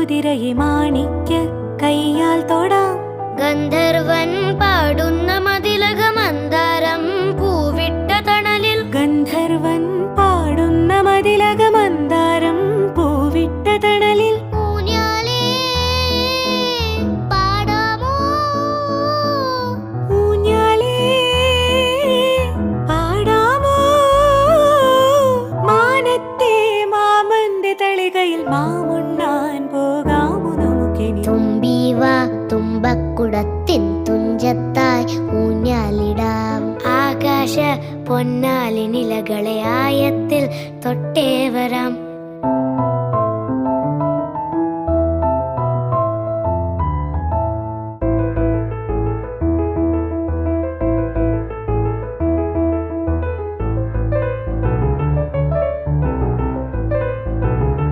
കുതിരയെ മാണിക്യ കയ്യാൽ തൊടാം. ഗന്ധർവൻ പാടുന്ന മതിലക മന്ദാരം പൂവിട്ട തണലിൽ. ഗന്ധർവൻ പാടുന്ന മതിലക മന്ദാരം പൂവിട്ട തണലിൽ. ഊഞ്ഞാലേ പാടാമോ, ഊഞ്ഞാലേ പാടാമോ, മാനത്തെ മാമന്റെ തളികയിൽ മാമുണ്ണാൻ പോകാമോ നമുക്കിനി. തുമ്പീവാ തുമ്പക്കുടത്തിൻ തുഞ്ചത്തായി ഊഞ്ഞാലിടാം. ആകാശ പൊന്നാലിനിലകളെ ആയത്തിൽ തൊട്ടേ വരാം.